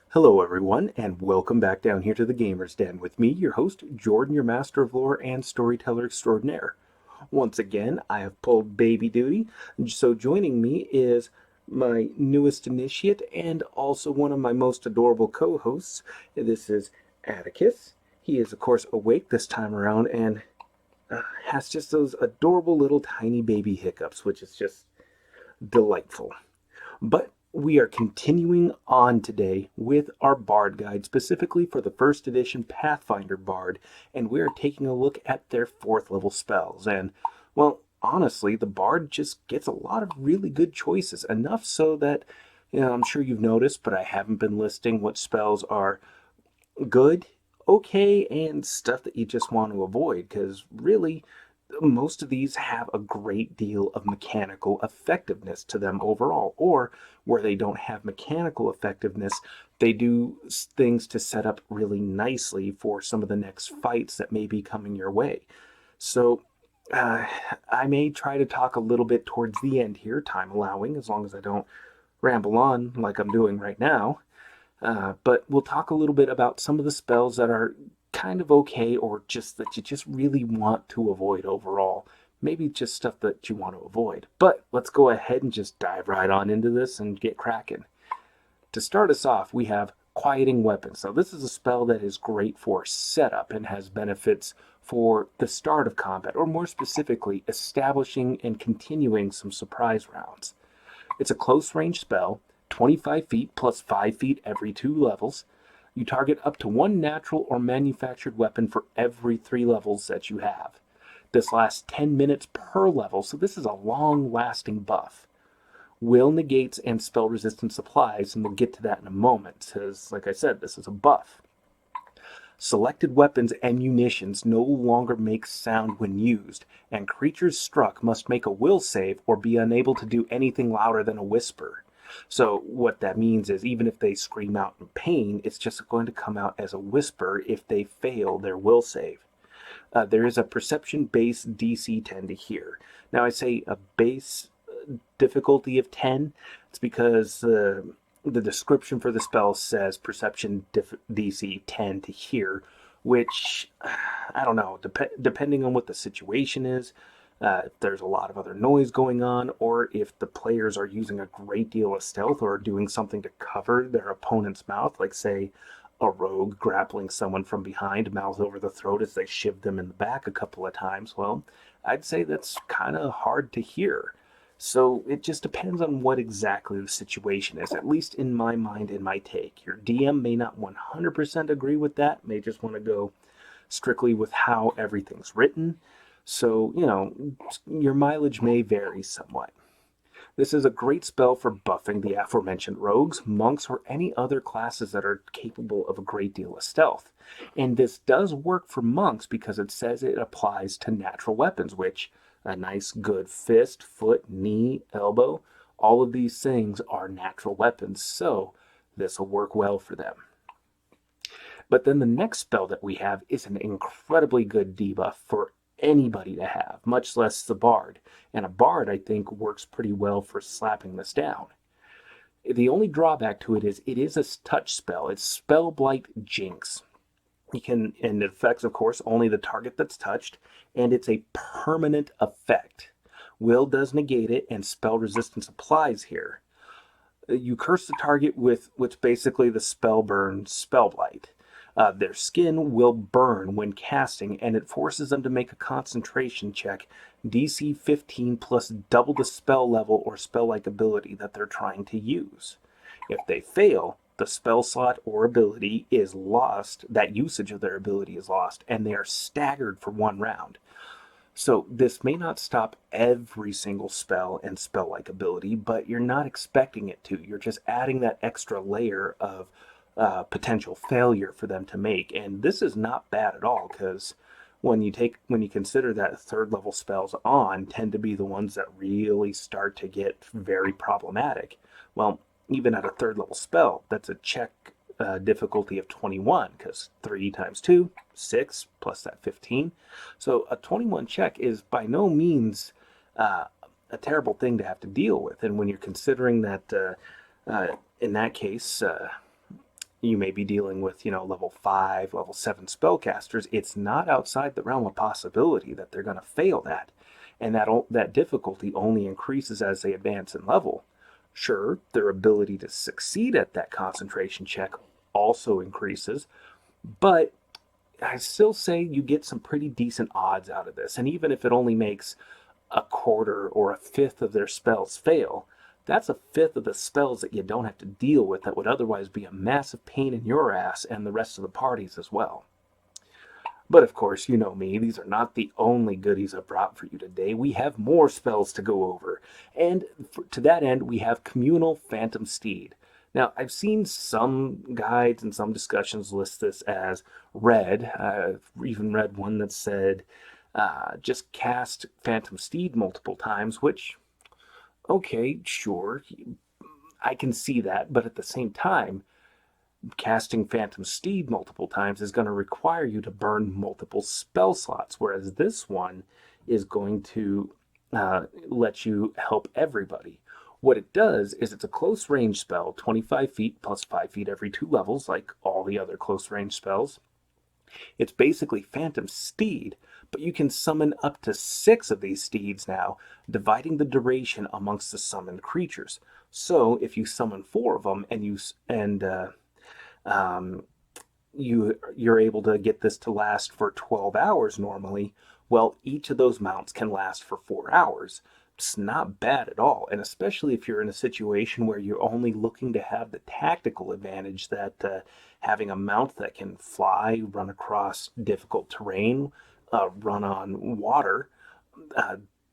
Hello, everyone, and welcome back down here to the Gamer's Den with me, your host, Jordan, your master of lore and storyteller extraordinaire. Once again, I have pulled baby duty, so joining me is my newest initiate and also one of my most adorable co hosts. This is Atticus. He is, of course, awake this time around and has just those adorable little tiny baby hiccups, which is just delightful. But we are continuing on today with our Bard guide, specifically for the first edition Pathfinder Bard, and we are taking a look at their 4th level spells. And, well, honestly, the Bard just gets a lot of really good choices, enough so that, I'm sure you've noticed, but I haven't been listing what spells are good, okay, and stuff that you just want to avoid, because really, most of these have a great deal of mechanical effectiveness to them overall, or where they don't have mechanical effectiveness, they do things to set up really nicely for some of the next fights that may be coming your way. So, uh, I may try to talk a little bit towards the end here, time allowing, as long as I don't ramble on like I'm doing right now. But we'll talk a little bit about some of the spells that are kind of okay or just that you just really want to avoid overall. Maybe just stuff that you want to avoid. But let's go ahead and just dive right on into this and get cracking. To start us off, we have Quieting Weapons. So this is a spell that is great for setup and has benefits for the start of combat, or more specifically, establishing and continuing some surprise rounds. It's a close range spell, 25 feet plus 5 feet every 2 levels. You target up to one natural or manufactured weapon for every 3 levels that you have. This lasts 10 minutes per level, so this is a long lasting buff. Will negates and spell resistance applies, and we'll get to that in a moment, because, like I said, this is a buff. Selected weapons and munitions no longer make sound when used, and creatures struck must make a will save or be unable to do anything louder than a whisper. So, what that means is even if they scream out in pain, it's just going to come out as a whisper if they fail their will save. There is a perception base DC 10 to hear. Now, I say a base difficulty of 10. It's because the description for the spell says perception DC 10 to hear, which I don't know, depending on what the situation is, if there's a lot of other noise going on, or if the players are using a great deal of stealth or doing something to cover their opponent's mouth, like, say, a rogue grappling someone from behind, mouth over the throat as they shiv them in the back a couple of times, well, I'd say that's kind of hard to hear. So it just depends on what exactly the situation is, at least in my mind and my take. Your DM may not 100% agree with that, may just want to go strictly with how everything's written. So, your mileage may vary somewhat. This is a great spell for buffing the aforementioned rogues, monks, or any other classes that are capable of a great deal of stealth. And this does work for monks because it says it applies to natural weapons, which a nice good fist, foot, knee, elbow, all of these things are natural weapons, so this will work well for them. But then the next spell that we have is an incredibly good debuff for anybody to have, much less the bard. And a bard, I think, works pretty well for slapping this down. The only drawback to it is a touch spell. It's Spell Blight Jinx. And it affects, of course, only the target that's touched, and it's a permanent effect. Will does negate it, and spell resistance applies here. You curse the target with what's basically the spell burn spell blight. Their skin will burn when casting, and it forces them to make a concentration check, DC 15 plus double the spell level or spell-like ability that they're trying to use. If they fail, the spell slot or ability is lost, that usage of their ability is lost, and they are staggered for 1 round. So this may not stop every single spell and spell-like ability, but you're not expecting it to. You're just adding that extra layer of potential failure for them to make, and this is not bad at all because when you consider that 3rd level spells on tend to be the ones that really start to get very problematic. Well, even at a 3rd level spell, that's a check difficulty of 21 because 3 times 2, 6 plus that 15. So a 21 check is by no means a terrible thing to have to deal with. And when you're considering that, in that case, you may be dealing with, level 5, level 7 spellcasters, it's not outside the realm of possibility that they're going to fail that. And that difficulty only increases as they advance in level. Sure, their ability to succeed at that concentration check also increases, but I still say you get some pretty decent odds out of this. And even if it only makes a quarter or a fifth of their spells fail, that's a fifth of the spells that you don't have to deal with that would otherwise be a massive pain in your ass and the rest of the parties as well. But of course, you know me, these are not the only goodies I've brought for you today. We have more spells to go over. And to that end, we have Communal Phantom Steed. Now, I've seen some guides and some discussions list this as red. I've even read one that said just cast Phantom Steed multiple times, which, okay, sure, I can see that. But at the same time, casting Phantom Steed multiple times is going to require you to burn multiple spell slots, whereas this one is going to let you help everybody. What it does is it's a close range spell, 25 feet plus 5 feet every 2 levels, like all the other close range spells. It's basically Phantom Steed, but you can summon up to 6 of these steeds now, dividing the duration amongst the summoned creatures. So if you summon 4 of them you're able to get this to last for 12 hours normally, well, each of those mounts can last for 4 hours. It's not bad at all, and especially if you're in a situation where you're only looking to have the tactical advantage that having a mount that can fly, run across difficult terrain, run on water,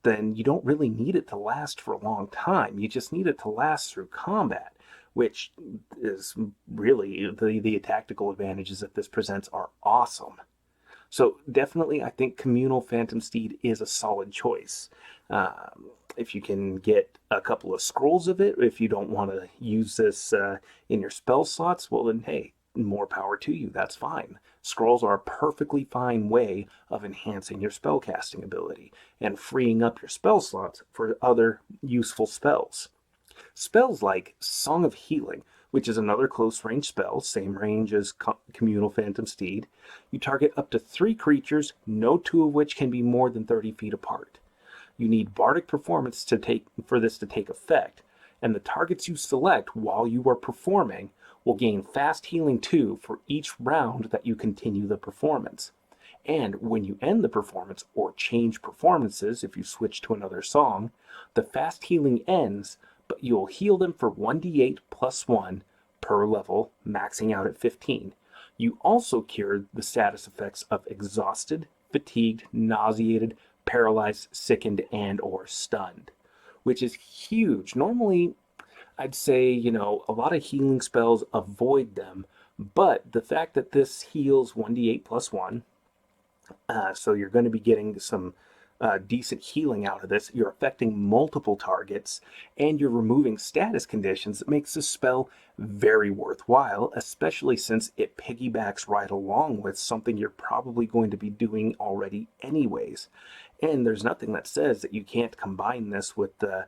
then you don't really need it to last for a long time. You just need it to last through combat, which is really the tactical advantages that this presents are awesome. So definitely, I think Communal Phantom Steed is a solid choice. If you can get a couple of scrolls of it, if you don't want to use this in your spell slots, well then, hey, more power to you. That's fine. Scrolls are a perfectly fine way of enhancing your spellcasting ability and freeing up your spell slots for other useful spells. Spells like Song of Healing, which is another close range spell, same range as Communal Phantom Steed. You target up to 3 creatures, no 2 of which can be more than 30 feet apart. You need Bardic Performance for this to take effect, and the targets you select while you are performing will gain Fast Healing 2 for each round that you continue the performance. And when you end the performance or change performances, if you switch to another song, the Fast Healing ends, but you'll heal them for 1d8 plus 1 per level, maxing out at 15. You also cure the status effects of exhausted, fatigued, nauseated, paralyzed, sickened, and or stunned, which is huge. Normally, I'd say, a lot of healing spells avoid them, but the fact that this heals 1d8 plus 1, so you're going to be getting some decent healing out of this. You're affecting multiple targets, and you're removing status conditions that makes this spell very worthwhile, especially since it piggybacks right along with something you're probably going to be doing already anyways. And there's nothing that says that you can't combine this with the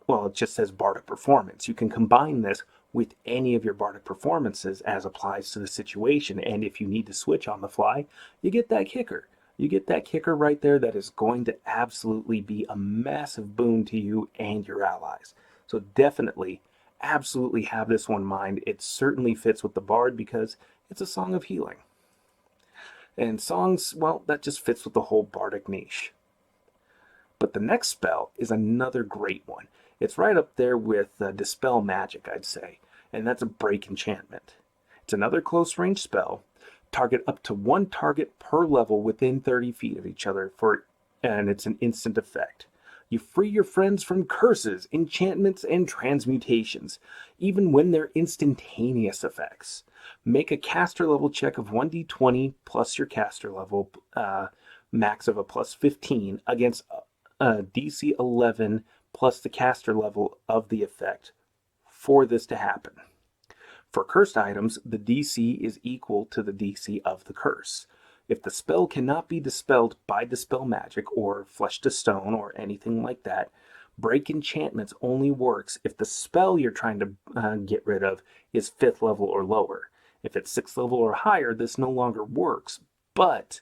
well, it just says Bardic Performance. You can combine this with any of your Bardic Performances as applies to the situation. And if you need to switch on the fly, you get that kicker. You get that kicker right there that is going to absolutely be a massive boon to you and your allies. So definitely, absolutely have this one in mind. It certainly fits with the Bard because it's a song of healing. And songs, well, that just fits with the whole Bardic niche. But the next spell is another great one. It's right up there with Dispel Magic, I'd say, and that's a Break Enchantment. It's another close range spell. Target up to 1 target per level within 30 feet of each other, and it's an instant effect. You free your friends from curses, enchantments, and transmutations, even when they're instantaneous effects. Make a caster level check of 1d20 plus your caster level, max of a plus 15, against DC 11 plus the caster level of the effect for this to happen. For cursed items, the DC is equal to the DC of the curse. If the spell cannot be dispelled by dispel magic or flesh to stone or anything like that, break enchantments only works if the spell you're trying to get rid of is 5th level or lower. If it's 6th level or higher, this no longer works, but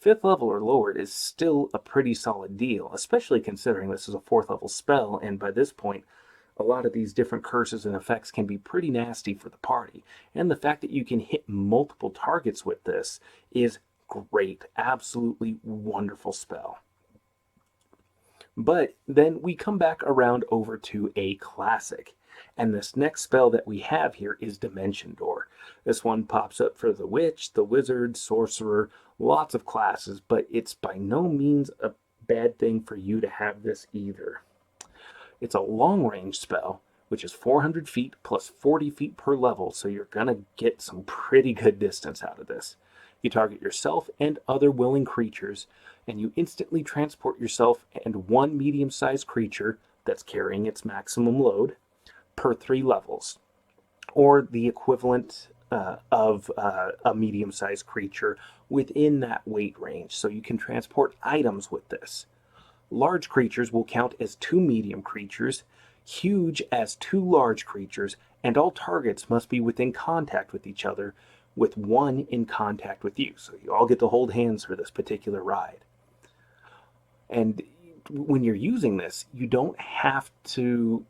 5th level or lower is still a pretty solid deal, especially considering this is a 4th level spell, and by this point, a lot of these different curses and effects can be pretty nasty for the party. And the fact that you can hit multiple targets with this is great. Absolutely wonderful spell. But then we come back around over to a classic. And this next spell that we have here is Dimension Door. This one pops up for the Witch, the Wizard, Sorcerer, lots of classes, but it's by no means a bad thing for you to have this either. It's a long range spell, which is 400 feet plus 40 feet per level, so you're going to get some pretty good distance out of this. You target yourself and other willing creatures, and you instantly transport yourself and one medium-sized creature that's carrying its maximum load per 3 levels, or the equivalent of a medium-sized creature within that weight range. So you can transport items with this. Large creatures will count as 2 medium creatures, huge as 2 large creatures, and all targets must be within contact with each other, with one in contact with you. So you all get to hold hands for this particular ride. And when you're using this, you don't have to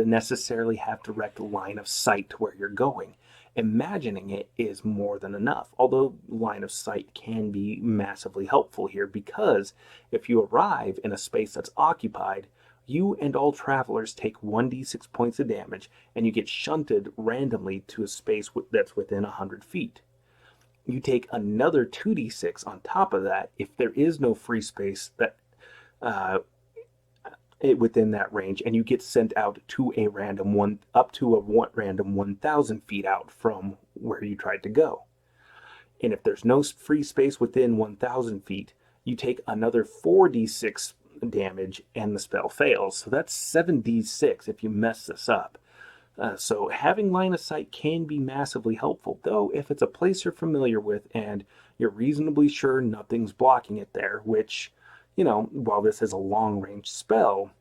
necessarily have direct line of sight to where you're going. Imagining it is more than enough, although line of sight can be massively helpful here, because if you arrive in a space that's occupied, you and all travelers take 1d6 points of damage, and you get shunted randomly to a space that's within 100 feet. You take another 2d6 on top of that if there is no free space that within that range, and you get sent out to a random one, up to a random 1,000 feet out from where you tried to go. And if there's no free space within 1,000 feet, you take another 4d6 damage and the spell fails. So that's 7d6 if you mess this up. So having line of sight can be massively helpful, though if it's a place you're familiar with and you're reasonably sure nothing's blocking it there, which, while this is a long range spell,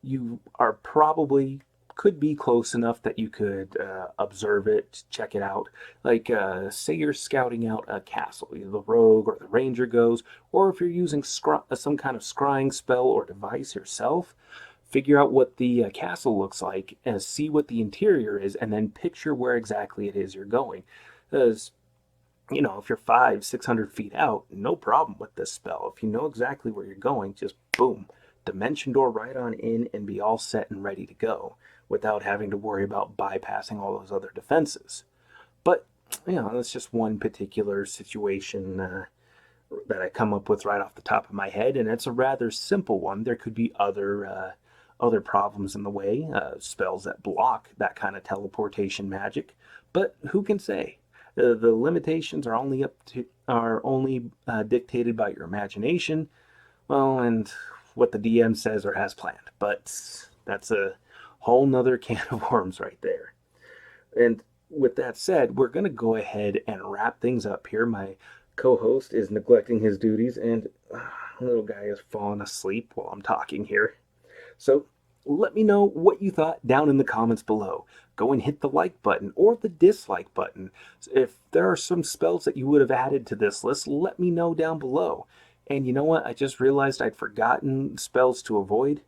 you are probably could be close enough that you could observe it, check it out. Like, say you're scouting out a castle, either the rogue or the ranger goes, or if you're using some kind of scrying spell or device yourself, figure out what the castle looks like and see what the interior is, and then picture where exactly it is you're going. Because, if you're 500-600 feet out, no problem with this spell. If you know exactly where you're going, just boom, Dimension Door right on in and be all set and ready to go without having to worry about bypassing all those other defenses. But, that's just one particular situation that I come up with right off the top of my head, and it's a rather simple one. There could be other problems in the way, spells that block that kind of teleportation magic, but who can say? The limitations are only dictated by your imagination, well, and what the DM says or has planned. But that's a whole nother can of worms right there. And with that said, we're going to go ahead and wrap things up here. My co-host is neglecting his duties, and little guy is falling asleep while I'm talking here. So let me know what you thought down in the comments below. Go and hit the like button or the dislike button. If there are some spells that you would have added to this list, let me know down below. And you know what? I just realized I'd forgotten spells to avoid.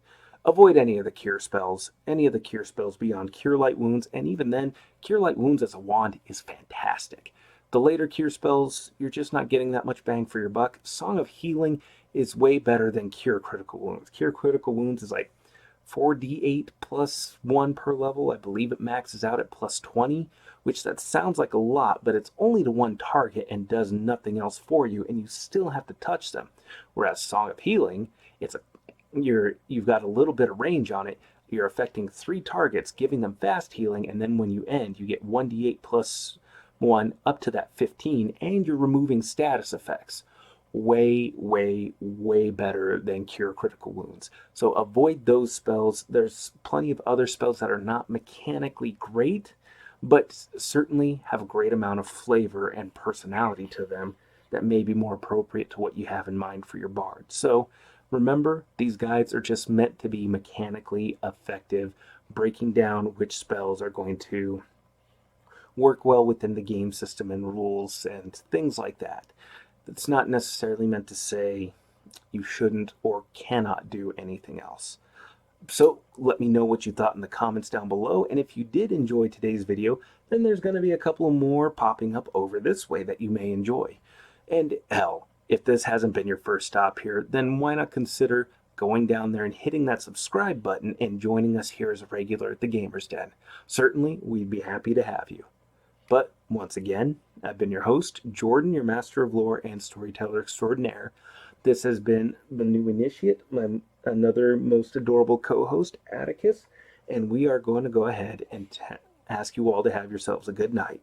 Avoid any of the cure spells beyond Cure Light Wounds, and even then, Cure Light Wounds as a wand is fantastic. The later cure spells, you're just not getting that much bang for your buck. Song of Healing is way better than Cure Critical Wounds. Cure Critical Wounds is like 4d8 plus 1 per level. I believe it maxes out at plus 20, which that sounds like a lot, but it's only to one target and does nothing else for you, and you still have to touch them. Whereas Song of Healing, you've got a little bit of range on it. You're affecting 3 targets, giving them fast healing, and then when you end, you get 1d8 plus 1 up to that 15, and you're removing status effects. Way, way, way better than Cure Critical Wounds. So avoid those spells. There's plenty of other spells that are not mechanically great, but certainly have a great amount of flavor and personality to them that may be more appropriate to what you have in mind for your bard. So remember, these guides are just meant to be mechanically effective, breaking down which spells are going to work well within the game system and rules and things like that. It's not necessarily meant to say you shouldn't or cannot do anything else. So let me know what you thought in the comments down below, and if you did enjoy today's video, then there's going to be a couple more popping up over this way that you may enjoy. And hell, if this hasn't been your first stop here, then why not consider going down there and hitting that subscribe button and joining us here as a regular at the Gamers Den. Certainly, we'd be happy to have you. But once again, I've been your host, Jordan, your Master of Lore and Storyteller Extraordinaire. This has been the new initiate, my another most adorable co-host, Atticus, and we are going to go ahead and ask you all to have yourselves a good night.